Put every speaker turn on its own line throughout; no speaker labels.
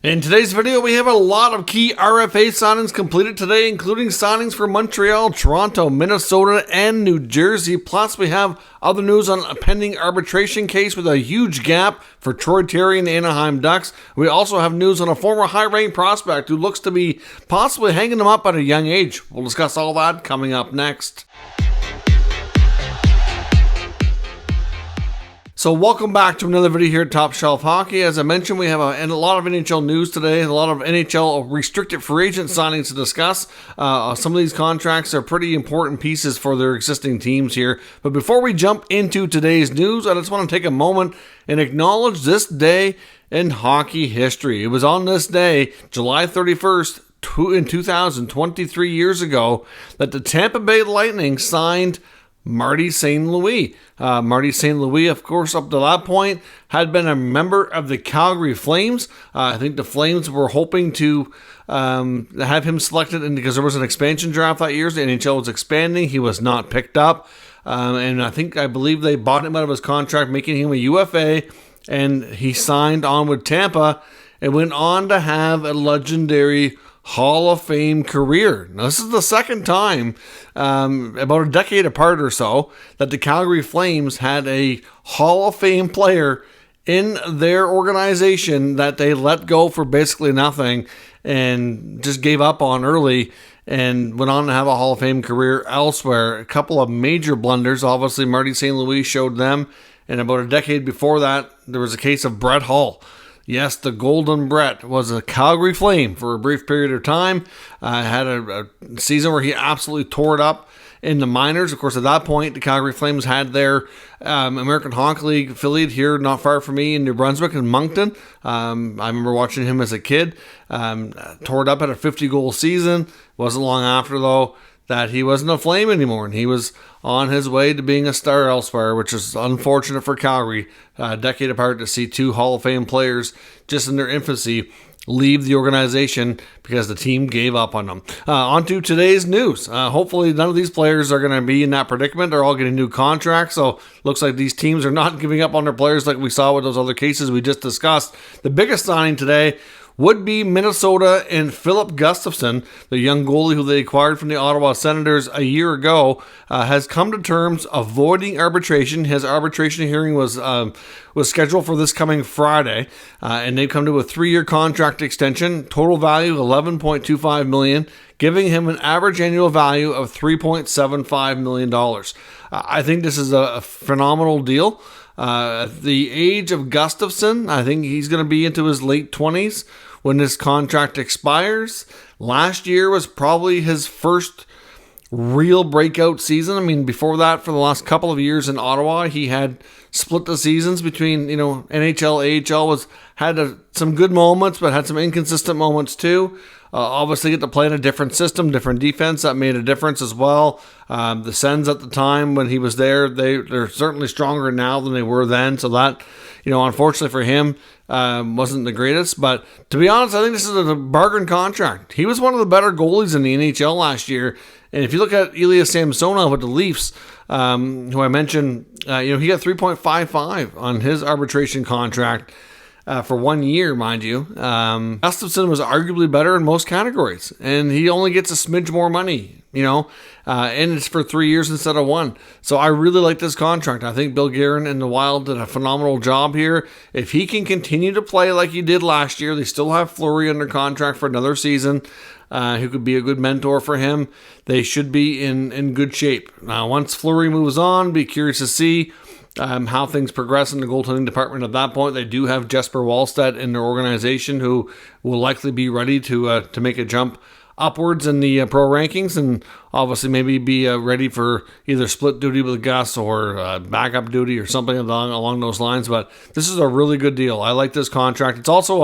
In today's video, we have a lot of key RFA signings completed today, including signings for Montreal, Toronto, Minnesota, and New Jersey. Plus, we have other news on a pending arbitration case with a huge gap for Troy Terry and the Anaheim Ducks. We also have news on a former high-ranked prospect who looks to be possibly hanging them up at a young age. We'll discuss all that coming up next. So welcome back to another video here at Top Shelf Hockey. As I mentioned, we have a lot of NHL news today, a lot of NHL restricted free agent signings to discuss. Some of these contracts are pretty important pieces for their existing teams here. But before we jump into today's news, I just want to take a moment and acknowledge this day in hockey history. It was on this day, July 31st, in 2023 years ago, that the Tampa Bay Lightning signed Marty St. Louis. Marty St. Louis, of course, up to that point, had been a member of the Calgary Flames. I think the Flames were hoping to have him selected, and because there was an expansion draft that year, the NHL was expanding. He was not picked up, and I believe they bought him out of his contract, making him a UFA, and he signed on with Tampa and went on to have a legendary Hall of Fame career. Now, this is the second time, about a decade apart or so, that the Calgary Flames had a Hall of Fame player in their organization that they let go for basically nothing and just gave up on early and went on to have a Hall of Fame career elsewhere. A couple of major blunders. Obviously, Marty St. Louis showed them, and about a decade before that, there was a case of Brett Hull. Yes, the Golden Brett was a Calgary Flame for a brief period of time. Had a season where he absolutely tore it up in the minors. Of course, at that point, the Calgary Flames had their American Hockey League affiliate here not far from me in New Brunswick in Moncton. I remember watching him as a kid. Tore it up at a 50-goal season. Wasn't long after, though, that he wasn't a Flame anymore, and he was on his way to being a star elsewhere, which is unfortunate for Calgary. A decade apart to see two Hall of Fame players just in their infancy leave the organization because the team gave up on them. On to today's news. Hopefully none of these players are going to be in that predicament. They're all getting new contracts, so looks like these teams are not giving up on their players like we saw with those other cases we just discussed. The biggest signing today would be Minnesota and Philip Gustafson, the young goalie who they acquired from the Ottawa Senators a year ago, has come to terms avoiding arbitration. His arbitration hearing was scheduled for this coming Friday, and they've come to a 3-year contract extension, total value $11.25 million, giving him an average annual value of $3.75 million. I think this is a phenomenal deal. At the age of Gustafson, I think he's going to be into his late 20s when this contract expires. Last year was probably his first real breakout season. I mean, before that, for the last couple of years in Ottawa, he had split the seasons between, NHL, AHL, had some good moments, but had some inconsistent moments too. Obviously, get to play in a different system, different defense. That made a difference as well. The Sens at the time when he was there, they're certainly stronger now than they were then. So that, unfortunately for him, wasn't the greatest. But to be honest, I think this is a bargain contract. He was one of the better goalies in the NHL last year. And if you look at Ilya Samsonov with the Leafs, who I mentioned, he got 3.55 on his arbitration contract. For 1 year, mind you. Gustafson was arguably better in most categories, and he only gets a smidge more money, and it's for 3 years instead of 1. So I really like this contract. I think Bill Guerin and the Wild did a phenomenal job here. If he can continue to play like he did last year, they still have Fleury under contract for another season, who could be a good mentor for him. They should be in good shape. Now, once Fleury moves on, be curious to see how things progress in the goaltending department at that point. They do have Jesper Wallstedt in their organization who will likely be ready to make a jump upwards in the pro rankings, and obviously maybe be ready for either split duty with Gus or backup duty or something along those lines. But this is a really good deal. I like this contract. It's also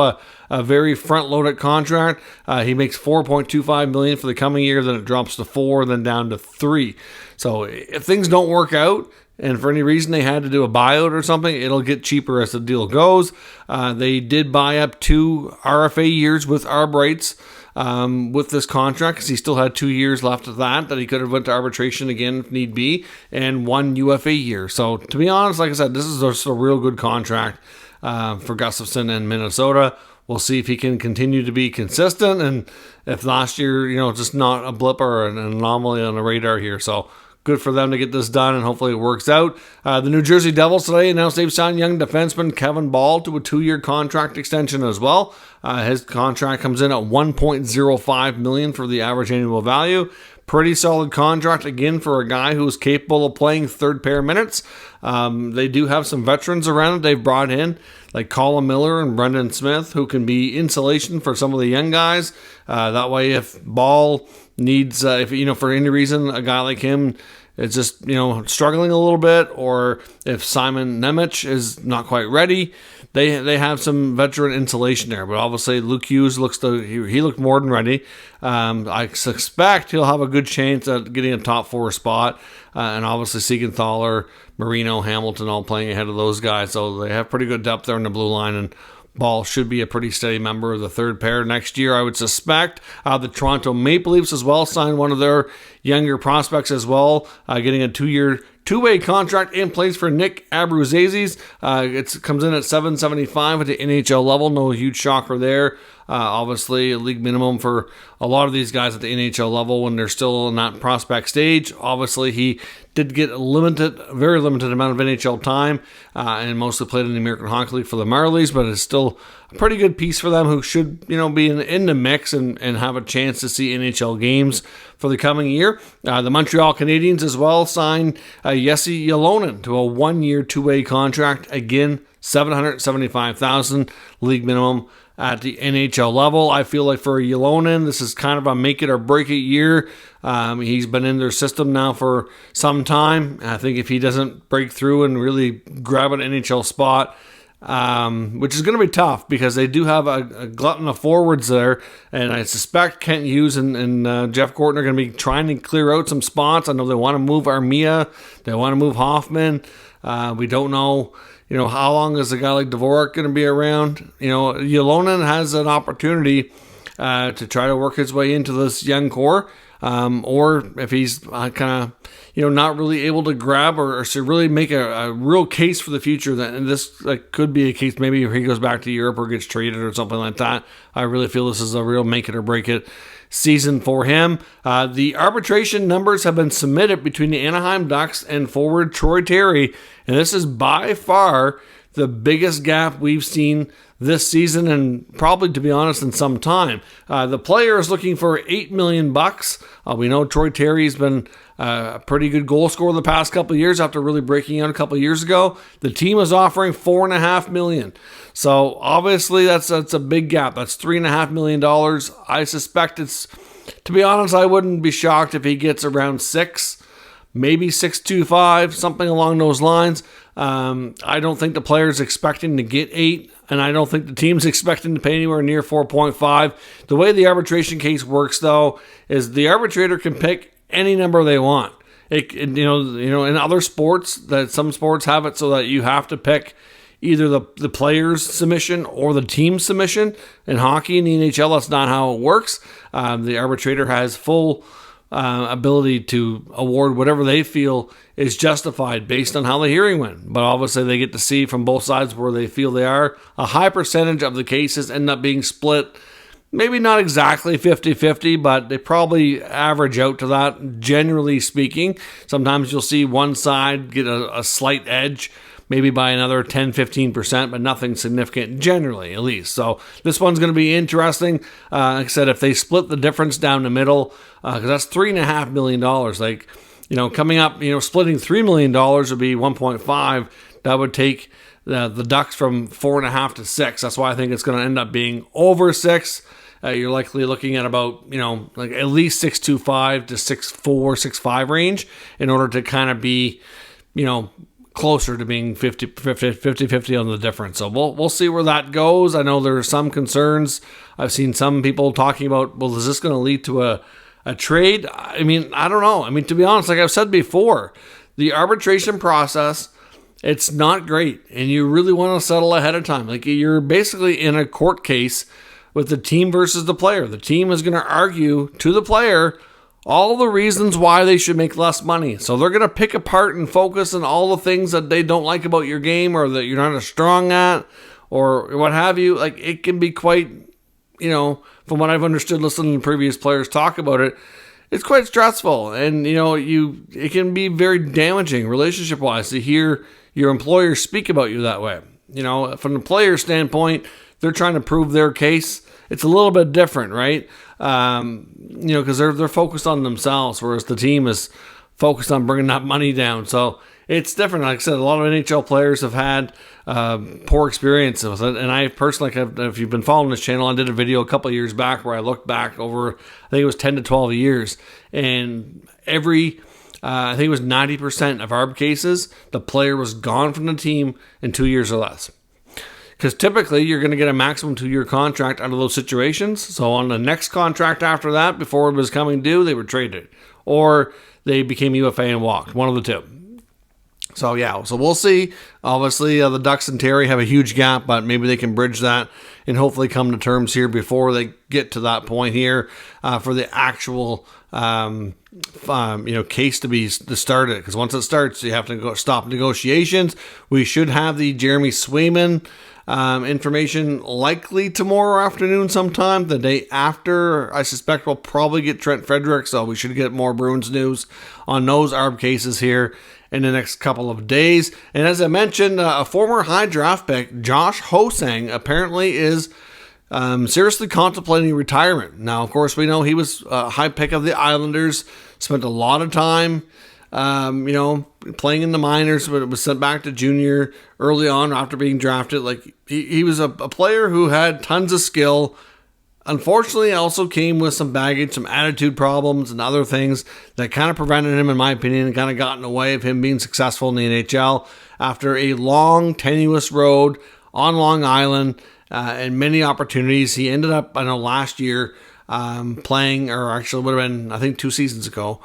a very front-loaded contract. He makes $4.25 million for the coming year, then it drops to $4, then down to $3. So if things don't work out, and for any reason they had to do a buyout or something, it'll get cheaper as the deal goes. They did buy up 2 RFA years with arb rights with this contract, because he still had 2 years left of that he could have went to arbitration again if need be, and 1 UFA year. So to be honest, like I said, this is a real good contract for Gustafson and Minnesota. we'll see if he can continue to be consistent, and if last year, just not a blip or an anomaly on the radar here. So good for them to get this done, and hopefully it works out. The New Jersey Devils today announced they've signed young defenseman Kevin Ball to a 2-year contract extension as well. His contract comes in at $1.05 million for the average annual value. Pretty solid contract, again, for a guy who's capable of playing third pair minutes. They do have some veterans around it they've brought in, like Colin Miller and Brendan Smith, who can be insulation for some of the young guys. That way, if Ball needs, for any reason, a guy like him is just, struggling a little bit, or if Simon Nemec is not quite ready, they have some veteran insulation there. But obviously, Luke Hughes he looked more than ready. I suspect he'll have a good chance at getting a top 4 spot. And obviously, Siegenthaler, Marino, Hamilton all playing ahead of those guys. So they have pretty good depth there in the blue line, and Ball should be a pretty steady member of the third pair next year, I would suspect. The Toronto Maple Leafs as well signed one of their younger prospects as well, getting a 2-year two-way contract in place for Nick Abruzzese. It comes in at $775 at the NHL level. No huge shocker there. Obviously, a league minimum for a lot of these guys at the NHL level when they're still in that prospect stage. Obviously, he did get a very limited amount of NHL time, and mostly played in the American Hockey League for the Marlies, but it's still a pretty good piece for them who should, be in the mix and have a chance to see NHL games for the coming year. The Montreal Canadiens as well signed Jesse Ylonen to a 1-year two-way contract. Again, $775,000 league minimum at the NHL level. I feel like for Ylonen, this is kind of a make it or break it year. He's been in their system now for some time. I think if he doesn't break through and really grab an NHL spot, which is going to be tough because they do have a glutton of forwards there, and I suspect Kent Hughes and Jeff Gorton are going to be trying to clear out some spots. I know they want to move Armia, they want to move Hoffman. We don't know, how long is a guy like Dufour going to be around? Ylonen has an opportunity to try to work his way into this young core, or if he's kind of, not really able to grab or to really make a real case for the future, then this could be a case maybe if he goes back to Europe or gets traded or something like that. I really feel this is a real make it or break it season for him. The arbitration numbers have been submitted between the Anaheim Ducks and forward Troy Terry, and this is by far the biggest gap we've seen this season, and probably, to be honest, in some time. The player is looking for $8 million. We know Troy Terry's been a pretty good goal scorer the past couple of years after really breaking out a couple of years ago. The team is offering $4.5 million. So obviously that's a big gap. That's $3.5 million. I suspect to be honest, I wouldn't be shocked if he gets around 6, maybe 6.25, something along those lines. I don't think the player's expecting to get 8, and I don't think the team's expecting to pay anywhere near 4.5. The way the arbitration case works, though, is the arbitrator can pick any number they want. In other sports, that some sports have it so that you have to pick either the player's submission or the team's submission. In hockey, in the NHL, that's not how it works. The arbitrator has full ability to award whatever they feel is justified based on how the hearing went. But obviously they get to see from both sides where they feel they are. A high percentage of the cases end up being split, maybe not exactly 50-50, but they probably average out to that, generally speaking. Sometimes you'll see one side get a slight edge, maybe by another 10-15%, but nothing significant, generally, at least. So this one's going to be interesting. Like I said, if they split the difference down the middle, because that's $3.5 million. Coming up, splitting $3 million would be 1.5. That would take the Ducks from 4.5 to 6. That's why I think it's going to end up being over 6. You're likely looking at about, at least 6.25 to 6.4, 6.5 range in order to kind of be, closer to being 50-50 on the difference. So we'll see where that goes. I know there's some concerns. I've seen some people talking about, well, is this going to lead to a trade? I don't know. To be honest, like I've said before, the arbitration process, it's not great, and you really want to settle ahead of time. Like, you're basically in a court case with the team versus the player. The team is going to argue to the player all the reasons why they should make less money. So they're going to pick apart and focus on all the things that they don't like about your game or that you're not as strong at or what have you. Like, it can be quite, from what I've understood listening to previous players talk about it, it's quite stressful. And, it can be very damaging relationship-wise to hear your employer speak about you that way. From the player standpoint, they're trying to prove their case. It's a little bit different, right? Because they're focused on themselves, whereas the team is focused on bringing that money down. So it's different. Like I said, a lot of NHL players have had poor experience with it. And I personally, if you've been following this channel, I did a video a couple of years back where I looked back over, I think it was 10 to 12 years. And I think it was 90% of ARB cases, the player was gone from the team in 2 years or less. Because typically you're going to get a maximum 2-year contract out of those situations. So on the next contract after that, before it was coming due, they were traded. Or they became UFA and walked. One of the two. So we'll see. Obviously, the Ducks and Terry have a huge gap, but maybe they can bridge that and hopefully come to terms here before they get to that point here for the actual case to start it. Because once it starts, you have to stop negotiations. We should have the Jeremy Swayman information likely tomorrow afternoon sometime. The day after, I suspect we'll probably get Trent Frederick, so we should get more Bruins news on those ARB cases here in the next couple of days. And as I mentioned, a former high draft pick, Josh Ho-Sang, apparently is seriously contemplating retirement. Now, of course, we know he was a high pick of the Islanders, spent a lot of time playing in the minors, but it was sent back to junior early on after being drafted. Like, he was a player who had tons of skill. Unfortunately, also came with some baggage, some attitude problems, and other things that kind of prevented him, in my opinion, and kind of got in the way of him being successful in the NHL after a long, tenuous road on Long Island and many opportunities. He ended up, I know, last year playing, or actually would have been, I think, 2 seasons ago,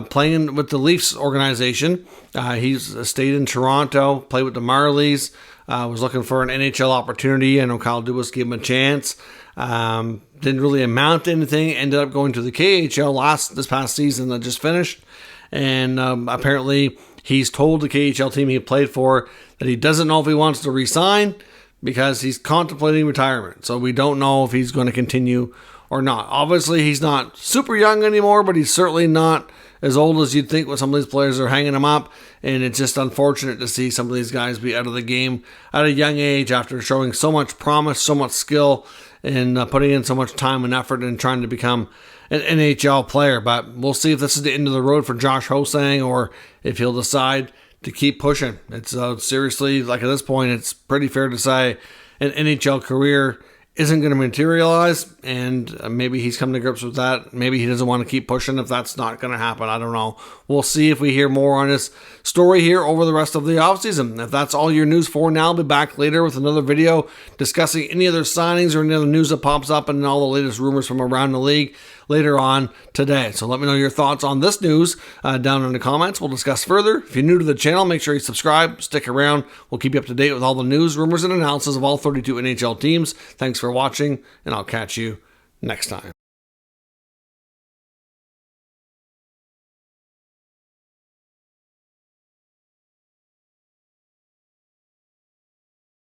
playing with the Leafs organization. He's stayed in Toronto, played with the Marlies, was looking for an NHL opportunity. I know Kyle Dubas gave him a chance. Didn't really amount to anything. Ended up going to the KHL this past season that just finished. And apparently he's told the KHL team he played for that he doesn't know if he wants to resign because he's contemplating retirement. So we don't know if he's going to continue or not. Obviously, he's not super young anymore, but he's certainly not as old as you'd think when some of these players are hanging him up. And it's just unfortunate to see some of these guys be out of the game at a young age after showing so much promise, so much skill, and putting in so much time and effort and trying to become an NHL player. But we'll see if this is the end of the road for Josh Ho-Sang or if he'll decide to keep pushing. It's seriously, like at this point, it's pretty fair to say an NHL career isn't going to materialize, and maybe he's come to grips with that. Maybe he doesn't want to keep pushing if that's not going to happen. I don't know. We'll see if we hear more on this story here over the rest of the offseason. If that's all your news for now, I'll be back later with another video discussing any other signings or any other news that pops up and all the latest rumors from around the league later on today. So let me know your thoughts on this news down in the comments. We'll discuss further. If you're new to the channel, make sure you subscribe, stick around. We'll keep you up to date with all the news, rumors, and analysis of all 32 NHL teams. Thanks for watching, and I'll catch you next time.